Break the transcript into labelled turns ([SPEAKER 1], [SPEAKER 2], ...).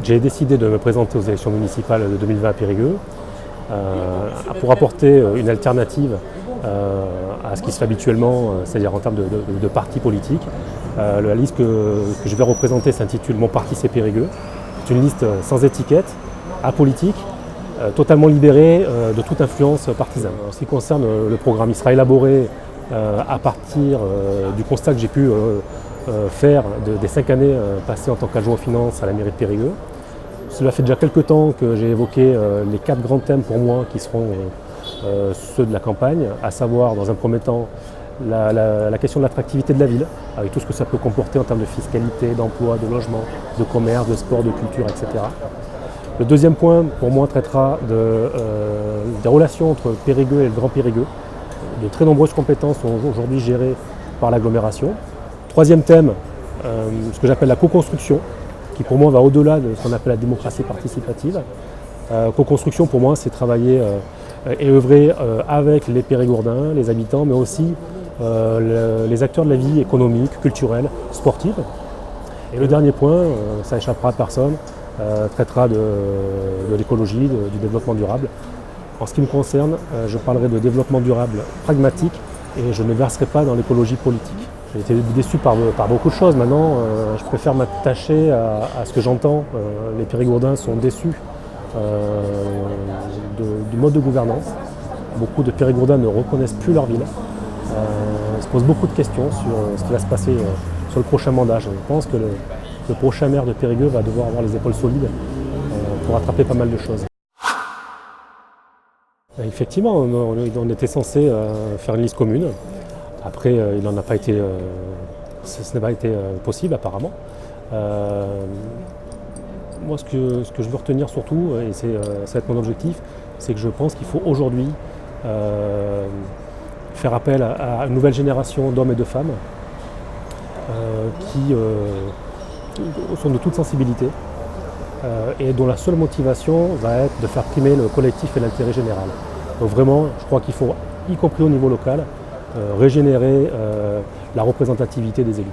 [SPEAKER 1] J'ai décidé de me présenter aux élections municipales de 2020 à Périgueux pour apporter une alternative à ce qui se fait habituellement, c'est-à-dire en termes de partis politiques. La liste que je vais représenter s'intitule « Mon parti c'est Périgueux ». C'est une liste sans étiquette, apolitique, totalement libérée de toute influence partisane. En ce qui concerne le programme, il sera élaboré à partir du constat que j'ai pu faire des 5 années passées en tant qu'adjoint aux finances à la mairie de Périgueux. Cela fait déjà quelques temps que j'ai évoqué les 4 grands thèmes pour moi qui seront ceux de la campagne, à savoir dans un premier temps la question de l'attractivité de la ville, avec tout ce que ça peut comporter en termes de fiscalité, d'emploi, de logement, de commerce, de sport, de culture, etc. Le deuxième point pour moi traitera des relations entre Périgueux et le Grand Périgueux. De très nombreuses compétences sont aujourd'hui gérées par l'agglomération. Troisième thème, ce que j'appelle la co-construction, qui pour moi va au-delà de ce qu'on appelle la démocratie participative. Co-construction pour moi c'est travailler et œuvrer avec les Périgourdins, les habitants, mais aussi les acteurs de la vie économique, culturelle, sportive. Et le dernier point, ça échappera à personne, traitera de l'écologie, du développement durable. En ce qui me concerne, je parlerai de développement durable pragmatique et je ne verserai pas dans l'écologie politique. J'ai été déçu par beaucoup de choses. Maintenant, je préfère m'attacher à ce que j'entends. Les Périgourdins sont déçus du mode de gouvernance. Beaucoup de Périgourdins ne reconnaissent plus leur ville. Ils se posent beaucoup de questions sur ce qui va se passer sur le prochain mandat. Je pense que le prochain maire de Périgueux va devoir avoir les épaules solides pour rattraper pas mal de choses. Effectivement, on était censé faire une liste commune. Après, il n'en a pas été, ce n'a pas été possible apparemment. Moi, ce que je veux retenir surtout, et ça va être mon objectif, c'est que je pense qu'il faut aujourd'hui faire appel à une nouvelle génération d'hommes et de femmes qui sont de toute sensibilité et dont la seule motivation va être de faire primer le collectif et l'intérêt général. Donc vraiment, je crois qu'il faut, y compris au niveau local, régénérer la représentativité des élus.